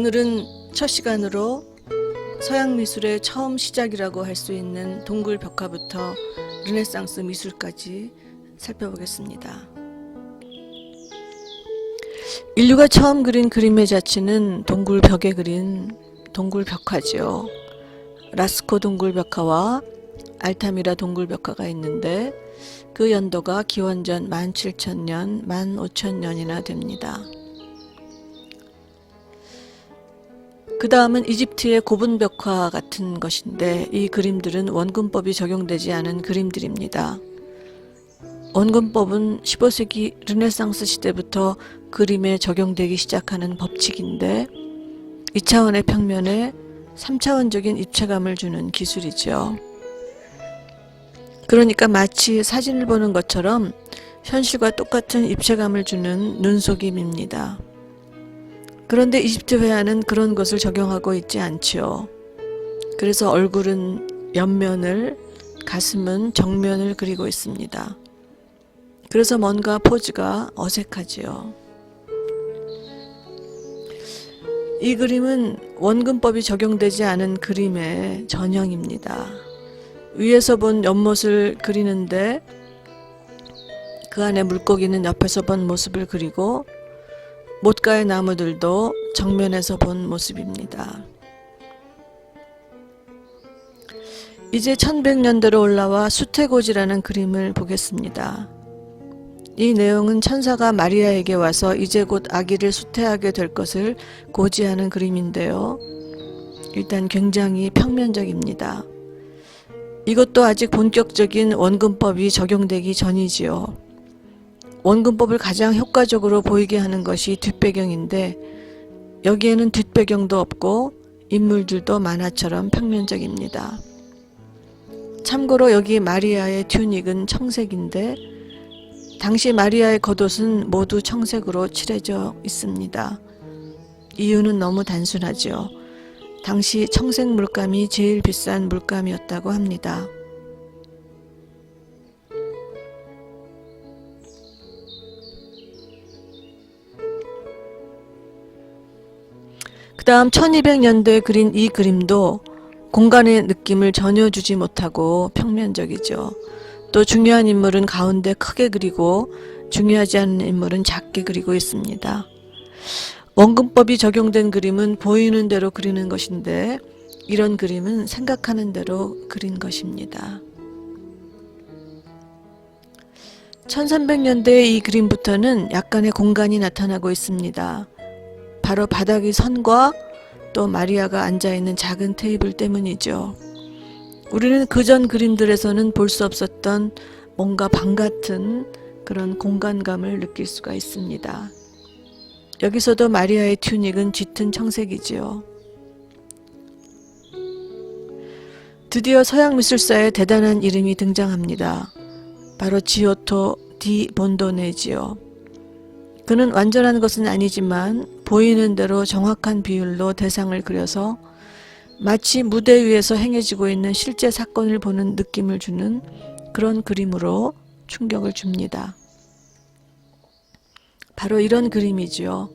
오늘은 첫 시간으로 서양 미술의 처음 시작이라고 할 수 있는 동굴 벽화부터 르네상스 미술까지 살펴보겠습니다. 인류가 처음 그린 그림의 자취는 동굴 벽에 그린 동굴 벽화죠. 라스코 동굴 벽화와 알타미라 동굴 벽화가 있는데 그 연도가 기원전 17,000년, 15,000년이나 됩니다. 그 다음은 이집트의 고분 벽화 같은 것인데 이 그림들은 원근법이 적용되지 않은 그림들입니다. 원근법은 15세기 르네상스 시대부터 그림에 적용되기 시작하는 법칙인데 2차원의 평면에 3차원적인 입체감을 주는 기술이죠. 그러니까 마치 사진을 보는 것처럼 현실과 똑같은 입체감을 주는 눈속임입니다. 그런데 이집트 회화는 그런 것을 적용하고 있지 않지요. 그래서 얼굴은 옆면을, 가슴은 정면을 그리고 있습니다. 그래서 뭔가 포즈가 어색하지요. 이 그림은 원근법이 적용되지 않은 그림의 전형입니다. 위에서 본 연못을 그리는데 그 안에 물고기는 옆에서 본 모습을 그리고 못가의 나무들도 정면에서 본 모습입니다. 이제 1100년대로 올라와 수태고지라는 그림을 보겠습니다. 이 내용은 천사가 마리아에게 와서 이제 곧 아기를 수태하게 될 것을 고지하는 그림인데요. 일단 굉장히 평면적입니다. 이것도 아직 본격적인 원근법이 적용되기 전이지요. 원근법을 가장 효과적으로 보이게 하는 것이 뒷배경인데 여기에는 뒷배경도 없고 인물들도 만화처럼 평면적입니다. 참고로 여기 마리아의 튜닉은 청색인데 당시 마리아의 겉옷은 모두 청색으로 칠해져 있습니다. 이유는 너무 단순하죠. 당시 청색 물감이 제일 비싼 물감이었다고 합니다. 그 다음 1200년대에 그린 이 그림도 공간의 느낌을 전혀 주지 못하고 평면적이죠. 또 중요한 인물은 가운데 크게 그리고 중요하지 않은 인물은 작게 그리고 있습니다. 원근법이 적용된 그림은 보이는 대로 그리는 것인데 이런 그림은 생각하는 대로 그린 것입니다. 1300년대의 이 그림부터는 약간의 공간이 나타나고 있습니다. 바로 바닥의 선과 또 마리아가 앉아있는 작은 테이블 때문이죠. 우리는 그전 그림들에서는 볼 수 없었던 뭔가 방 같은 그런 공간감을 느낄 수가 있습니다. 여기서도 마리아의 튜닉은 짙은 청색이지요. 드디어 서양 미술사에 대단한 이름이 등장합니다. 바로 지오토 디 본도네지요. 그는 완전한 것은 아니지만 보이는 대로 정확한 비율로 대상을 그려서 마치 무대 위에서 행해지고 있는 실제 사건을 보는 느낌을 주는 그런 그림으로 충격을 줍니다. 바로 이런 그림이지요.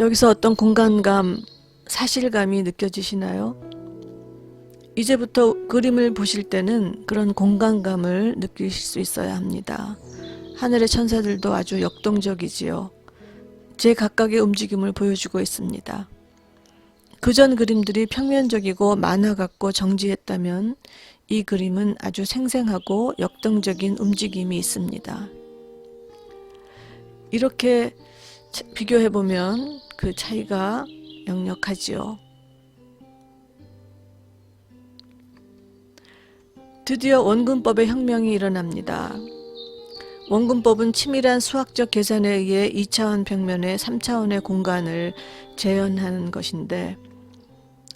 여기서 어떤 공간감, 사실감이 느껴지시나요? 이제부터 그림을 보실 때는 그런 공간감을 느끼실 수 있어야 합니다. 하늘의 천사들도 아주 역동적이지요. 제각각의 움직임을 보여주고 있습니다. 그전 그림들이 평면적이고 만화 같고 정지했다면 이 그림은 아주 생생하고 역동적인 움직임이 있습니다. 이렇게 비교해보면 그 차이가 역력하지요. 드디어 원근법의 혁명이 일어납니다. 원근법은 치밀한 수학적 계산에 의해 2차원 평면에 3차원의 공간을 재현하는 것인데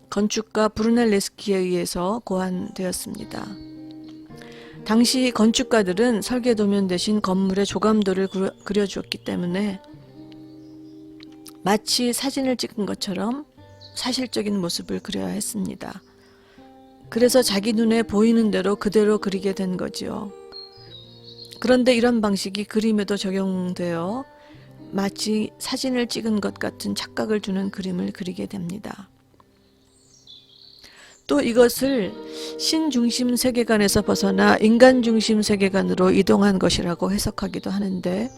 건축가 브루넬레스키에 의해서 고안되었습니다. 당시 건축가들은 설계도면 대신 건물의 조감도를 그려주었기 때문에 마치 사진을 찍은 것처럼 사실적인 모습을 그려야 했습니다. 그래서 자기 눈에 보이는 대로 그대로 그리게 된 거지요. 그런데 이런 방식이 그림에도 적용되어 마치 사진을 찍은 것 같은 착각을 주는 그림을 그리게 됩니다. 또 이것을 신중심 세계관에서 벗어나 인간중심 세계관으로 이동한 것이라고 해석하기도 하는데,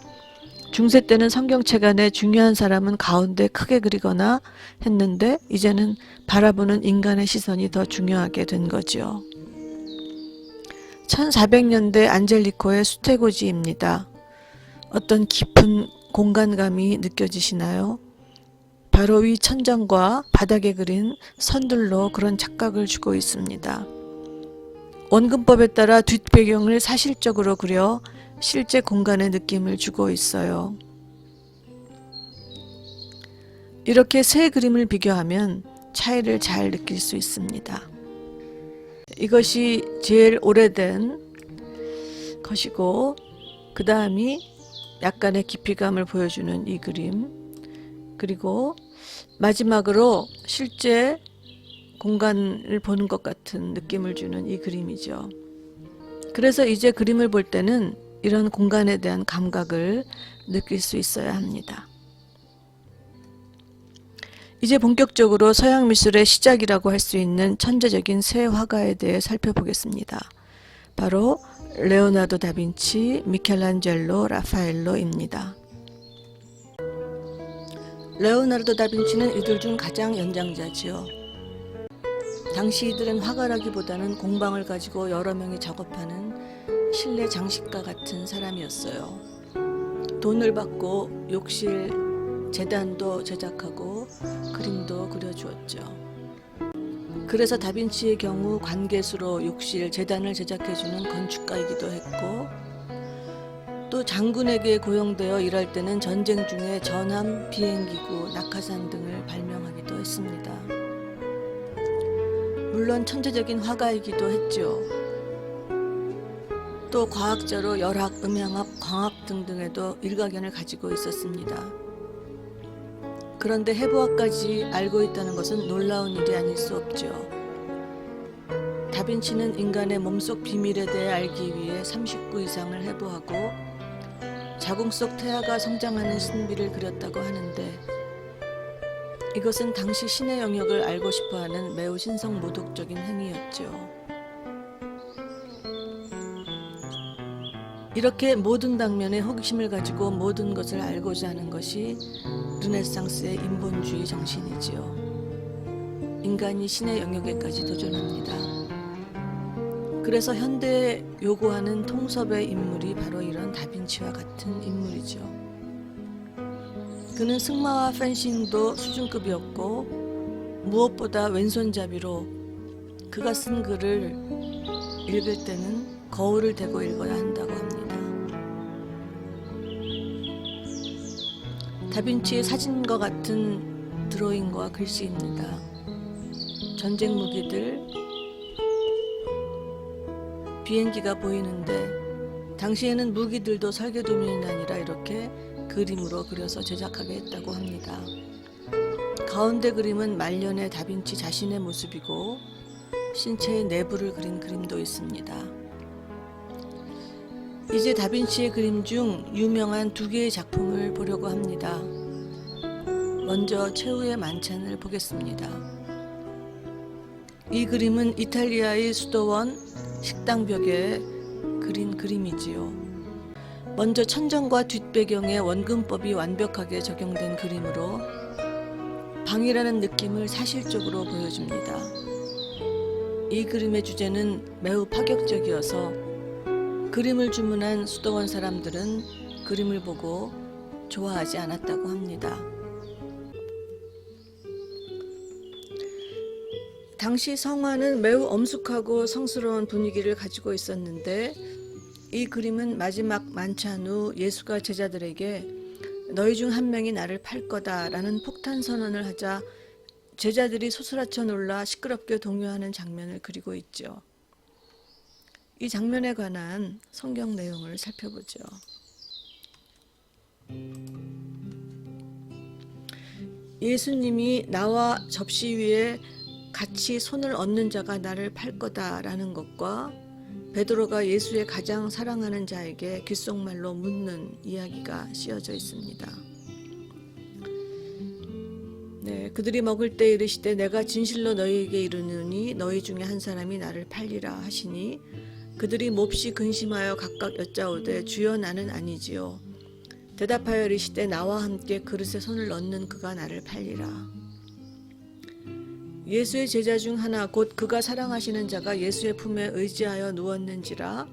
중세 때는 성경책 안에 중요한 사람은 가운데 크게 그리거나 했는데 이제는 바라보는 인간의 시선이 더 중요하게 된 거죠. 1400년대 안젤리코의 수태고지입니다. 어떤 깊은 공간감이 느껴지시나요? 바로 위 천장과 바닥에 그린 선들로 그런 착각을 주고 있습니다. 원근법에 따라 뒷배경을 사실적으로 그려 실제 공간의 느낌을 주고 있어요. 이렇게 세 그림을 비교하면 차이를 잘 느낄 수 있습니다. 이것이 제일 오래된 것이고, 그 다음이 약간의 깊이감을 보여주는 이 그림, 그리고 마지막으로 실제 공간을 보는 것 같은 느낌을 주는 이 그림이죠. 그래서 이제 그림을 볼 때는 이런 공간에 대한 감각을 느낄 수 있어야 합니다. 이제 본격적으로 서양 미술의 시작이라고 할 수 있는 천재적인 세 화가에 대해 살펴보겠습니다. 바로 레오나르도 다빈치, 미켈란젤로, 라파엘로입니다. 레오나르도 다빈치는 이들 중 가장 연장자지요. 당시 이들은 화가라기보다는 공방을 가지고 여러 명이 작업하는 실내 장식가 같은 사람이었어요. 돈을 받고 욕실, 재단도 제작하고 그림도 그려주었죠. 그래서 다빈치의 경우 관계수로 욕실, 재단을 제작해주는 건축가이기도 했고, 또 장군에게 고용되어 일할 때는 전쟁 중에 전함, 비행기구, 낙하산 등을 발명하기도 했습니다. 물론 천재적인 화가이기도 했죠. 또 과학자로 열학, 음향학, 광학 등등에도 일가견을 가지고 있었습니다. 그런데 해부학까지 알고 있다는 것은 놀라운 일이 아닐 수 없죠. 다빈치는 인간의 몸속 비밀에 대해 알기 위해 39 이상을 해부하고 자궁 속 태아가 성장하는 신비를 그렸다고 하는데, 이것은 당시 신의 영역을 알고 싶어하는 매우 신성모독적인 행위였죠. 이렇게 모든 방면에 호기심을 가지고 모든 것을 알고자 하는 것이 르네상스의 인본주의 정신이지요. 인간이 신의 영역에까지 도전합니다. 그래서 현대에 요구하는 통섭의 인물이 바로 이런 다빈치와 같은 인물이죠. 그는 승마와 펜싱도 수준급이었고, 무엇보다 왼손잡이로 그가 쓴 글을 읽을 때는 거울을 대고 읽어야 한다고 합니다. 다빈치의 사진과 같은 드로잉과 글씨입니다. 전쟁 무기들, 비행기가 보이는데 당시에는 무기들도 설계도면이 아니라 이렇게 그림으로 그려서 제작하게 했다고 합니다. 가운데 그림은 말년의 다빈치 자신의 모습이고 신체의 내부를 그린 그림도 있습니다. 이제 다빈치의 그림 중 유명한 두 개의 작품을 보려고 합니다. 먼저 최후의 만찬을 보겠습니다. 이 그림은 이탈리아의 수도원 식당벽에 그린 그림이지요. 먼저 천정과 뒷배경의 원근법이 완벽하게 적용된 그림으로 방이라는 느낌을 사실적으로 보여줍니다. 이 그림의 주제는 매우 파격적이어서 그림을 주문한 수도원 사람들은 그림을 보고 좋아하지 않았다고 합니다. 당시 성화는 매우 엄숙하고 성스러운 분위기를 가지고 있었는데, 이 그림은 마지막 만찬 후 예수가 제자들에게 너희 중 한 명이 나를 팔 거다 라는 폭탄 선언을 하자 제자들이 소스라쳐 놀라 시끄럽게 동요하는 장면을 그리고 있죠. 이 장면에 관한 성경 내용을 살펴보죠. 예수님이 나와 접시 위에 같이 손을 얹는 자가 나를 팔 거다라는 것과 베드로가 예수의 가장 사랑하는 자에게 귓속말로 묻는 이야기가 씌어져 있습니다. 네, 그들이 먹을 때 이르시되 내가 진실로 너희에게 이르노니 너희 중에 한 사람이 나를 팔리라 하시니 그들이 몹시 근심하여 각각 여짜오되 주여 나는 아니지요. 대답하여 이르시되 나와 함께 그릇에 손을 넣는 그가 나를 팔리라. 예수의 제자 중 하나 곧 그가 사랑하시는 자가 예수의 품에 의지하여 누웠는지라.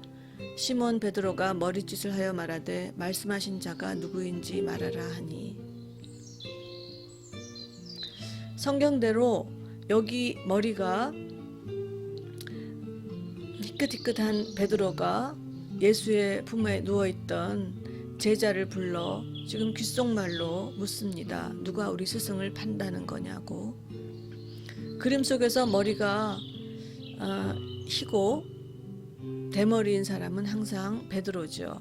시몬 베드로가 머리짓을 하여 말하되 말씀하신 자가 누구인지 말하라 하니. 성경대로 여기 머리가 희끗희끗한 베드로가 예수의 품에 누워있던 제자를 불러 지금 귓속말로 묻습니다. 누가 우리 스승을 판다는 거냐고. 그림 속에서 머리가 희고 대머리인 사람은 항상 베드로죠.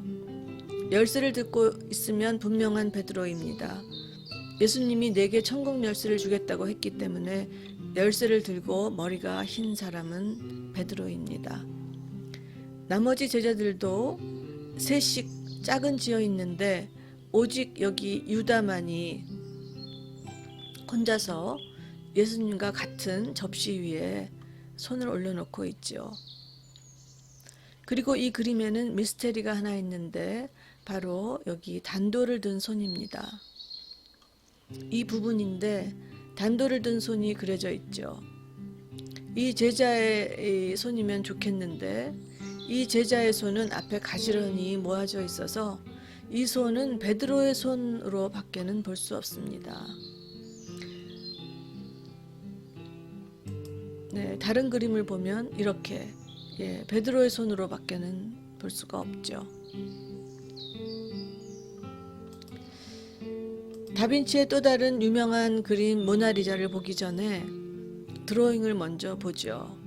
열쇠를 듣고 있으면 분명한 베드로입니다. 예수님이 내게 천국 열쇠를 주겠다고 했기 때문에 열쇠를 들고 머리가 흰 사람은 베드로입니다. 나머지 제자들도 셋씩 짝은 지어 있는데 오직 여기 유다만이 혼자서 예수님과 같은 접시 위에 손을 올려놓고 있죠. 그리고 이 그림에는 미스테리가 하나 있는데 바로 여기 단도를 든 손입니다. 이 부분인데 단도를 든 손이 그려져 있죠. 이 제자의 손이면 좋겠는데 이 제자의 손은 앞에 가지런히 모아져 있어서 이 손은 베드로의 손으로 밖에는 볼 수 없습니다. 네, 다른 그림을 보면 이렇게 베드로의 손으로 밖에는 볼 수가 없죠. 다빈치의 또 다른 유명한 그림 모나리자를 보기 전에 드로잉을 먼저 보죠.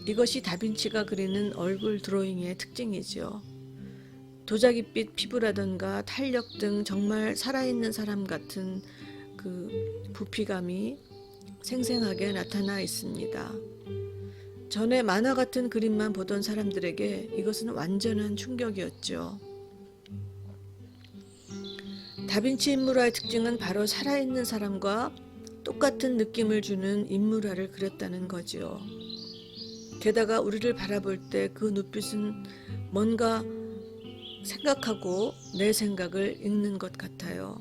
이것이 다빈치가 그리는 얼굴 드로잉의 특징이죠. 도자기빛 피부라든가 탄력 등 정말 살아있는 사람 같은 그 부피감이 생생하게 나타나 있습니다. 전에 만화 같은 그림만 보던 사람들에게 이것은 완전한 충격이었죠. 다빈치 인물화의 특징은 바로 살아있는 사람과 똑같은 느낌을 주는 인물화를 그렸다는 거죠. 게다가 우리를 바라볼 때 그 눈빛은 뭔가 생각하고 내 생각을 읽는 것 같아요.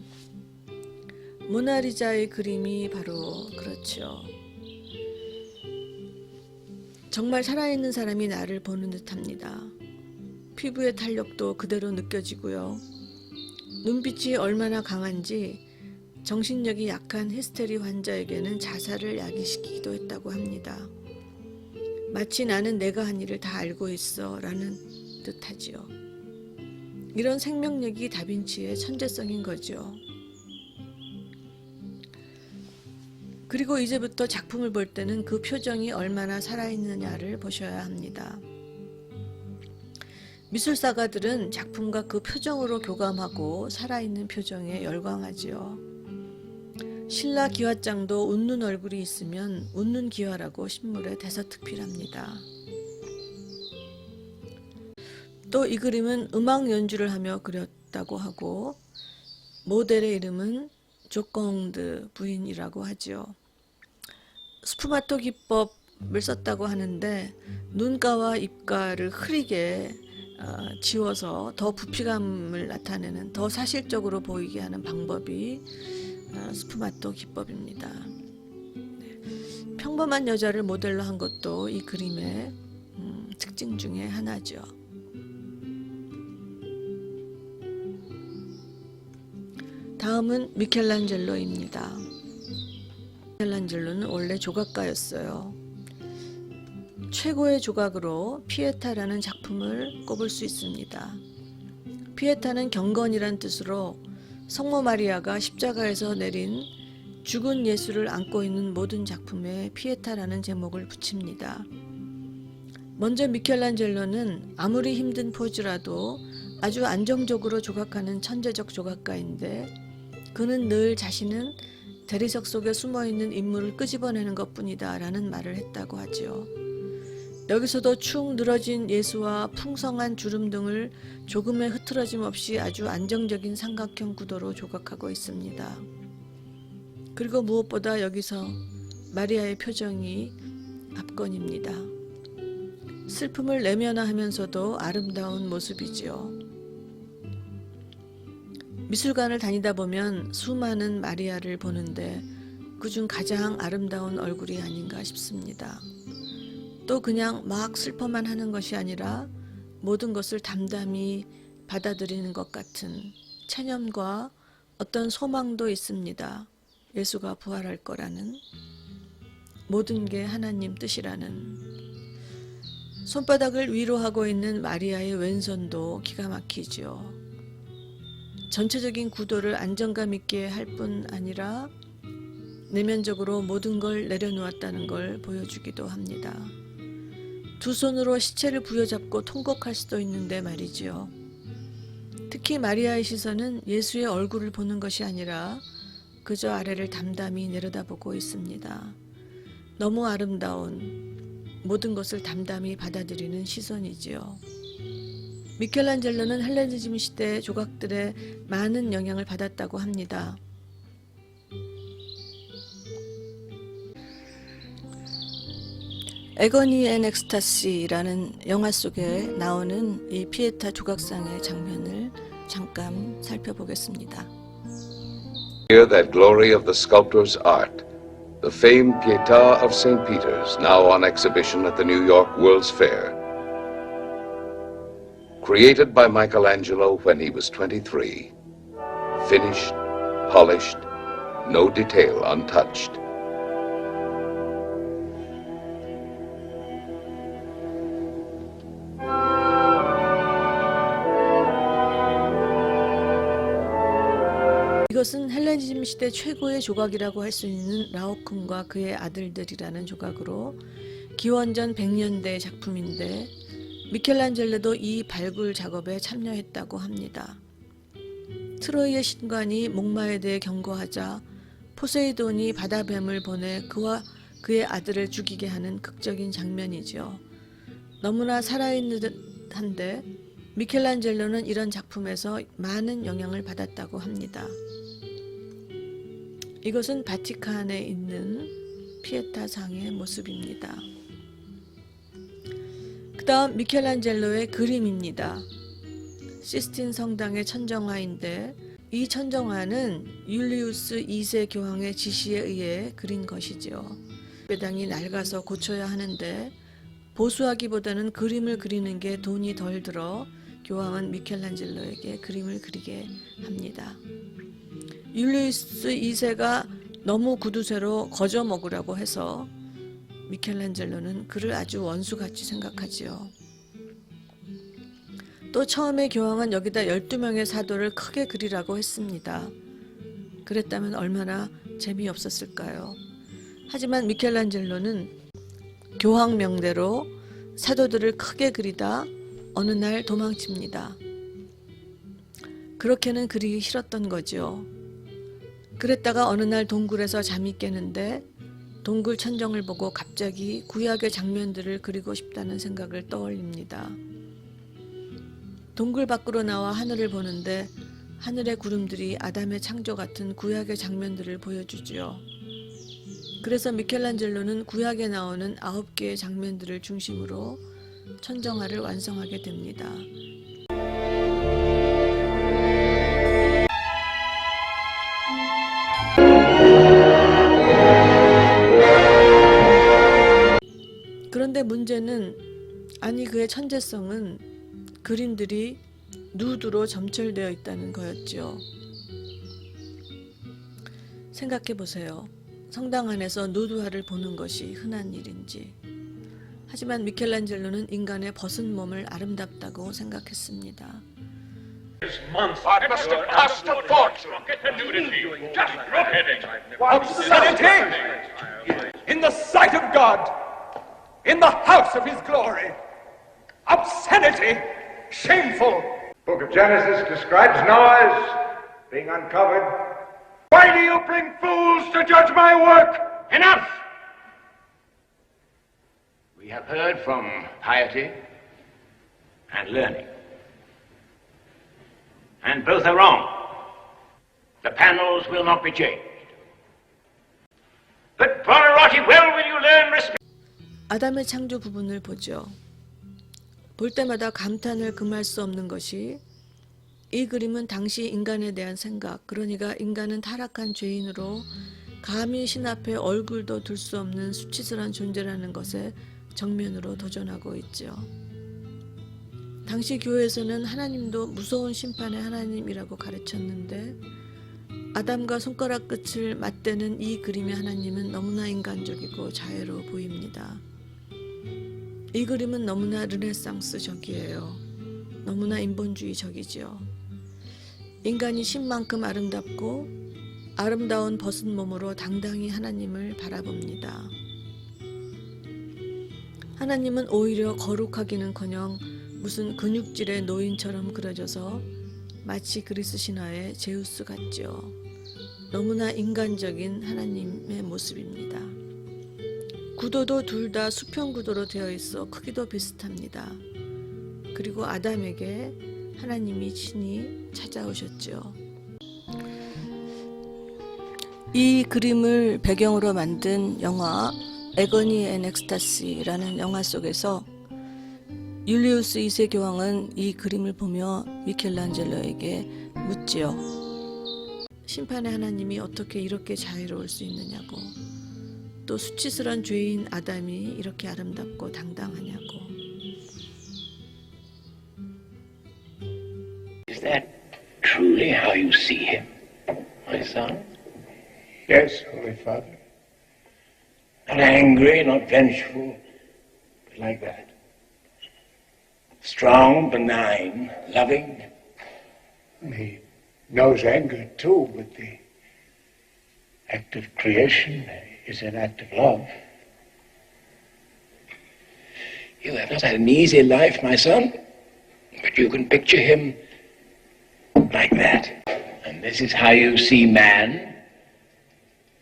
모나리자의 그림이 바로 그렇죠. 정말 살아있는 사람이 나를 보는 듯합니다. 피부의 탄력도 그대로 느껴지고요. 눈빛이 얼마나 강한지 정신력이 약한 히스테리 환자에게는 자살을 야기시키기도 했다고 합니다. 마치 나는 내가 한 일을 다 알고 있어 라는 듯하지요. 이런 생명력이 다빈치의 천재성인 거죠. 그리고 이제부터 작품을 볼 때는 그 표정이 얼마나 살아있느냐를 보셔야 합니다. 미술사가들은 작품과 그 표정으로 교감하고 살아있는 표정에 열광하지요. 신라 기와장도 웃는 얼굴이 있으면 웃는 기와라고 신물에 대서특필합니다. 또 이 그림은 음악 연주를 하며 그렸다고 하고 모델의 이름은 조콩드 부인이라고 하죠. 스푸마토 기법을 썼다고 하는데 눈가와 입가를 흐리게 지워서 더 부피감을 나타내는, 더 사실적으로 보이게 하는 방법이 스푸마토 기법입니다. 평범한 여자를 모델로 한 것도 이 그림의 특징 중에 하나죠. 다음은 미켈란젤로입니다. 미켈란젤로는 원래 조각가였어요. 최고의 조각으로 피에타라는 작품을 꼽을 수 있습니다. 피에타는 경건이란 뜻으로 성모 마리아가 십자가에서 내린 죽은 예수를 안고 있는 모든 작품에 피에타라는 제목을 붙입니다. 먼저 미켈란젤로는 아무리 힘든 포즈라도 아주 안정적으로 조각하는 천재적 조각가인데 그는 늘 자신은 대리석 속에 숨어있는 인물을 끄집어내는 것뿐이다 라는 말을 했다고 하지요. 여기서도 축 늘어진 예수와 풍성한 주름 등을 조금의 흐트러짐 없이 아주 안정적인 삼각형 구도로 조각하고 있습니다. 그리고 무엇보다 여기서 마리아의 표정이 압권입니다. 슬픔을 내면화하면서도 아름다운 모습이지요. 미술관을 다니다 보면 수많은 마리아를 보는데 그중 가장 아름다운 얼굴이 아닌가 싶습니다. 또 그냥 막 슬퍼만 하는 것이 아니라 모든 것을 담담히 받아들이는 것 같은 체념과 어떤 소망도 있습니다. 예수가 부활할 거라는, 모든 게 하나님 뜻이라는. 손바닥을 위로 하고 있는 마리아의 왼손도 기가 막히지요. 전체적인 구도를 안정감 있게 할 뿐 아니라 내면적으로 모든 걸 내려놓았다는 걸 보여주기도 합니다. 두 손으로 시체를 부여잡고 통곡할 수도 있는데 말이지요. 특히 마리아의 시선은 예수의 얼굴을 보는 것이 아니라 그저 아래를 담담히 내려다보고 있습니다. 너무 아름다운, 모든 것을 담담히 받아들이는 시선이지요. 미켈란젤로는 헬레니즘 시대 조각들에 많은 영향을 받았다고 합니다. 에거니 앤 엑스타시라는 영화 속에 나오는 이 피에타 조각상의 장면을 잠깐 살펴보겠습니다. Here that glory of the sculptor's art, the famed Pietà of St. Peter's, now on exhibition at the New York World's Fair. Created by Michelangelo when he was 23. Finished, polished, no detail untouched. 이것은 헬레니즘 시대 최고의 조각이라고 할 수 있는 라오쿰과 그의 아들들이라는 조각으로 기원전 100년대 작품인데 미켈란젤로도 이 발굴 작업에 참여했다고 합니다. 트로이의 신관이 목마에 대해 경고하자 포세이돈이 바다뱀을 보내 그와 그의 아들을 죽이게 하는 극적인 장면이죠. 너무나 살아있는 듯한데 미켈란젤로는 이런 작품에서 많은 영향을 받았다고 합니다. 이것은 바티칸에 있는 피에타상의 모습입니다. 그 다음 미켈란젤로의 그림입니다. 시스틴 성당의 천정화인데 이 천정화는 율리우스 2세 교황의 지시에 의해 그린 것이지요. 배당이 낡아서 고쳐야 하는데 보수하기보다는 그림을 그리는 게 돈이 덜 들어 교황은 미켈란젤로에게 그림을 그리게 합니다. 율리우스 2세가 너무 구두쇠로 거저 먹으라고 해서 미켈란젤로는 그를 아주 원수같이 생각하지요. 또 처음에 교황은 여기다 12명의 사도를 크게 그리라고 했습니다. 그랬다면 얼마나 재미없었을까요? 하지만 미켈란젤로는 교황 명대로 사도들을 크게 그리다 어느 날 도망칩니다. 그렇게는 그리기 싫었던 거죠. 그랬다가 어느 날 동굴에서 잠이 깨는데 동굴 천정을 보고 갑자기 구약의 장면들을 그리고 싶다는 생각을 떠올립니다. 동굴 밖으로 나와 하늘을 보는데 하늘의 구름들이 아담의 창조 같은 구약의 장면들을 보여주지요. 그래서 미켈란젤로는 구약에 나오는 9개의 장면들을 중심으로 천정화를 완성하게 됩니다. 그런데 문제는 아니 그의 천재성은 그림들이 누드로 점철되어 있다는 거였죠. 생각해 보세요. 성당 안에서 누드화를 보는 것이 흔한 일인지. 하지만 미켈란젤로는 인간의 벗은 몸을 아름답다고 생각했습니다. It must have cost a fortune. Just look at it. Obscenity in the sight of God, in the house of His glory. Obscenity, shameful. Book of Genesis describes Noah's being uncovered. Why do you bring fools to judge my work? Enough! We have heard from piety and learning. And both are wrong. The panels will not be changed. well will you learn respect? 아담의 창조 부분을 보죠. 볼 때마다 감탄을 금할 수 없는 것이 이 그림은 당시 인간에 대한 생각, 그러니까 인간은 타락한 죄인으로 감히 신 앞에 얼굴도 둘 수 없는 수치스러운 존재라는 것에 정면으로 도전하고 있죠. 당시 교회에서는 하나님도 무서운 심판의 하나님이라고 가르쳤는데 아담과 손가락 끝을 맞대는 이 그림의 하나님은 너무나 인간적이고 자애로워 보입니다. 이 그림은 너무나 르네상스적이에요. 너무나 인본주의적이죠. 인간이 신만큼 아름답고 아름다운 벗은 몸으로 당당히 하나님을 바라봅니다. 하나님은 오히려 거룩하기는커녕 무슨 근육질의 노인처럼 그려져서 마치 그리스 신화의 제우스 같죠. 너무나 인간적인 하나님의 모습입니다. 구도도 둘 다 수평 구도로 되어 있어 크기도 비슷합니다. 그리고 아담에게 하나님이 친히 찾아오셨죠. 이 그림을 배경으로 만든 영화 에거니 앤 엑스타시라는 영화 속에서 율리우스 2세 교황은 이 그림을 보며 미켈란젤로에게 묻지요. 심판의 하나님이 어떻게 이렇게 자유로울 수 있느냐고, 또 수치스러운 죄인 아담이 이렇게 아름답고 당당하냐고. Is that truly how you see him, my son? Yes, Holy Father. Not angry, not vengeful, but like that. Strong, benign, loving. He knows anger too, but the act of creation is an act of love. You have not had an easy life, my son, but you can picture him like that. And this is how you see man.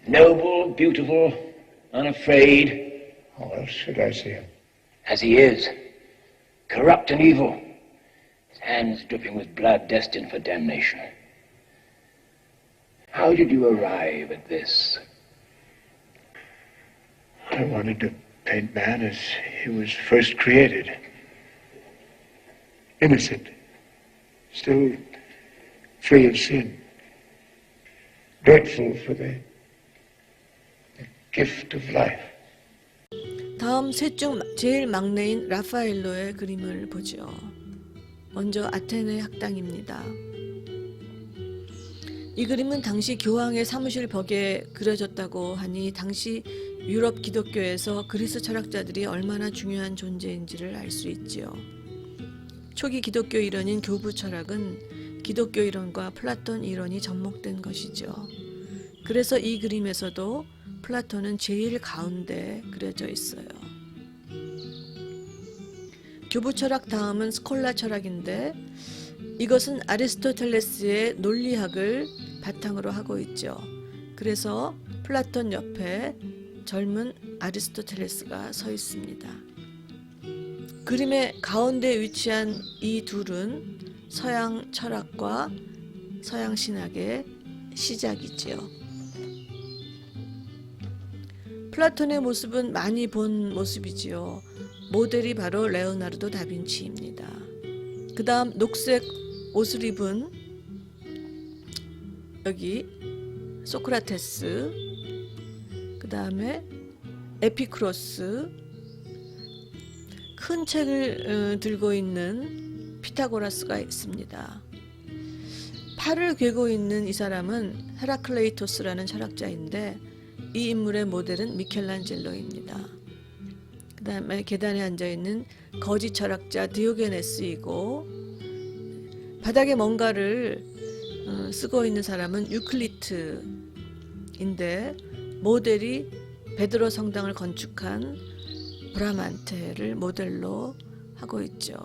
Noble, beautiful, unafraid. How else should I see him? As he is. Corrupt and evil. His hands dripping with blood destined for damnation. How did you arrive at this? I wanted to paint man as he was first created. Innocent. Still free of sin. Grateful for the gift of life. 다음 셋 중 제일 막내인 라파엘로의 그림을 보죠. 먼저 아테네 학당입니다. 이 그림은 당시 교황의 사무실 벽에 그려졌다고 하니 당시 유럽 기독교에서 그리스 철학자들이 얼마나 중요한 존재인지를 알 수 있지요. 초기 기독교 이론인 교부 철학은 기독교 이론과 플라톤 이론이 접목된 것이죠. 그래서 이 그림에서도 플라톤은 제일 가운데 그려져 있어요. 교부 철학 다음은 스콜라 철학인데 이것은 아리스토텔레스의 논리학을 바탕으로 하고 있죠. 그래서 플라톤 옆에 젊은 아리스토텔레스가 서 있습니다. 그림의 가운데 위치한 이 둘은 서양 철학과 서양 신학의 시작이지요. 플라톤의 모습은 많이 본 모습이지요. 모델이 바로 레오나르도 다빈치입니다. 그 다음 녹색 옷을 입은 여기 소크라테스, 그 다음에 에피크로스, 큰 책을 들고 있는 피타고라스가 있습니다. 팔을 괴고 있는 이 사람은 헤라클레이토스라는 철학자인데 이 인물의 모델은 미켈란젤로입니다. 그 다음에 계단에 앉아있는 거지 철학자 디오게네스이고 바닥에 뭔가를 쓰고 있는 사람은 유클리트인데 모델이 베드로 성당을 건축한 브라만테를 모델로 하고 있죠.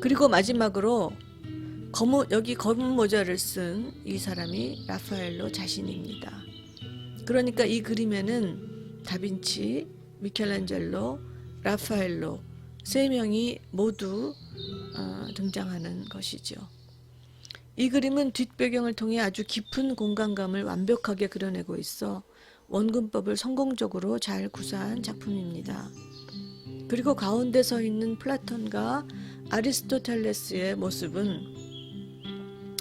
그리고 마지막으로 여기 검은 모자를 쓴 이 사람이 라파엘로 자신입니다. 그러니까 이 그림에는 다빈치, 미켈란젤로, 라파엘로 세 명이 모두 등장하는 것이죠. 이 그림은 뒷배경을 통해 아주 깊은 공간감을 완벽하게 그려내고 있어 원근법을 성공적으로 잘 구사한 작품입니다. 그리고 가운데 서 있는 플라톤과 아리스토텔레스의 모습은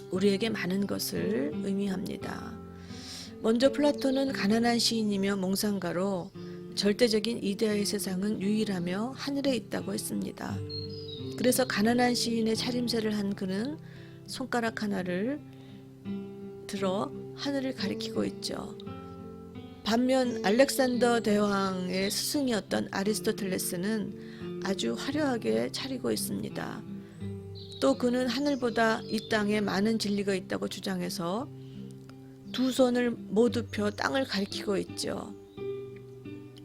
우리에게 많은 것을 의미합니다. 먼저 플라톤은 가난한 시인이며 몽상가로 절대적인 이데아의 세상은 유일하며 하늘에 있다고 했습니다. 그래서 가난한 시인의 차림새를 한 그는 손가락 하나를 들어 하늘을 가리키고 있죠. 반면 알렉산더 대왕의 스승이었던 아리스토텔레스는 아주 화려하게 차리고 있습니다. 또 그는 하늘보다 이 땅에 많은 진리가 있다고 주장해서 두 손을 모두 펴 땅을 가리키고 있죠.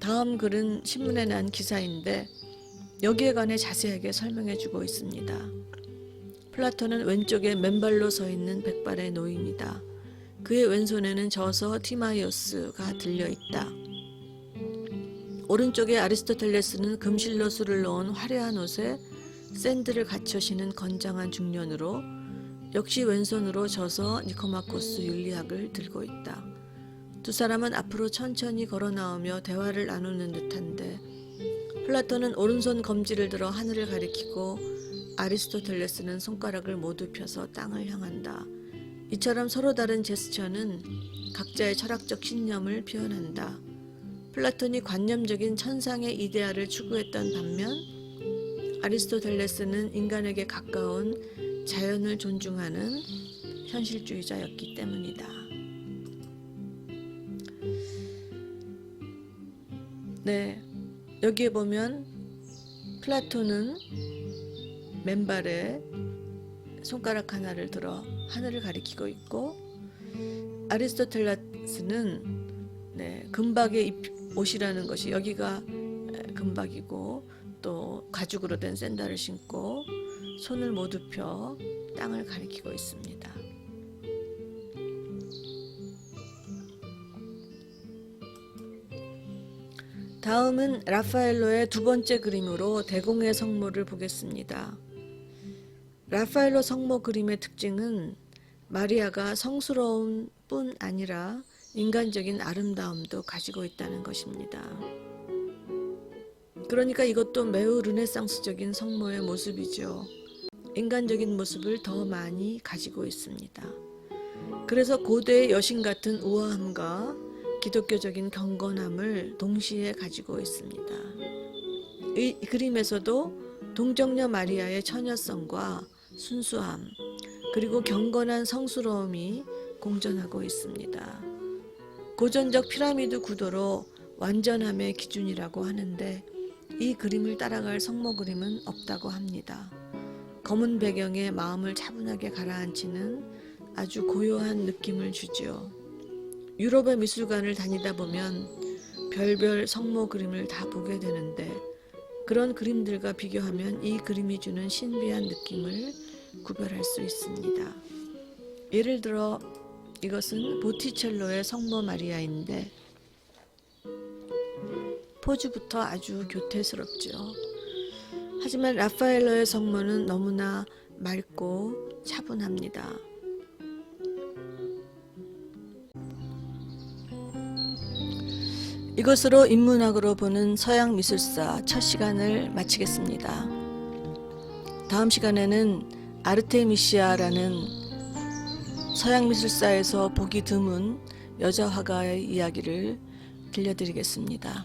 다음 글은 신문에 난 기사인데 여기에 관해 자세하게 설명해 주고 있습니다. 플라톤은 왼쪽에 맨발로 서 있는 백발의 노인이다. 그의 왼손에는 저서 티마이오스가 들려있다. 오른쪽에 아리스토텔레스는 금실로 술을 넣은 화려한 옷에 샌들을 갖춰 신은 건장한 중년으로 역시 왼손으로 저서 니코마코스 윤리학을 들고 있다. 두 사람은 앞으로 천천히 걸어 나오며 대화를 나누는 듯한데 플라톤은 오른손 검지를 들어 하늘을 가리키고 아리스토텔레스는 손가락을 모두 펴서 땅을 향한다. 이처럼 서로 다른 제스처는 각자의 철학적 신념을 표현한다. 플라톤이 관념적인 천상의 이데아를 추구했던 반면 아리스토텔레스는 인간에게 가까운 자연을 존중하는 현실주의자였기 때문이다. 네, 여기에 보면 플라톤은 맨발에 손가락 하나를 들어 하늘을 가리키고 있고 아리스토텔레스는 금박의 옷이라는 것이 여기가 금박이고 또 가죽으로 된 샌들을 신고 손을 모두 펴 땅을 가리키고 있습니다. 다음은 라파엘로의 두 번째 그림으로 대공의 성모를 보겠습니다. 라파엘로 성모 그림의 특징은 마리아가 성스러움 뿐 아니라 인간적인 아름다움도 가지고 있다는 것입니다. 그러니까 이것도 매우 르네상스적인 성모의 모습이죠. 인간적인 모습을 더 많이 가지고 있습니다. 그래서 고대의 여신 같은 우아함과 기독교적인 경건함을 동시에 가지고 있습니다. 이 그림에서도 동정녀 마리아의 처녀성과 순수함 그리고 경건한 성스러움이 공존하고 있습니다. 고전적 피라미드 구도로 완전함의 기준이라고 하는데 이 그림을 따라갈 성모 그림은 없다고 합니다. 검은 배경에 마음을 차분하게 가라앉히는 아주 고요한 느낌을 주죠. 유럽의 미술관을 다니다 보면 별별 성모 그림을 다 보게 되는데 그런 그림들과 비교하면 이 그림이 주는 신비한 느낌을 구별할 수 있습니다. 예를 들어 이것은 보티첼로의 성모 마리아인데 포즈부터 아주 교태스럽죠. 하지만 라파엘로의 성모는 너무나 맑고 차분합니다. 이것으로 인문학으로 보는 서양 미술사 첫 시간을 마치겠습니다. 다음 시간에는 아르테미시아라는 서양 미술사에서 보기 드문 여자 화가의 이야기를 들려드리겠습니다.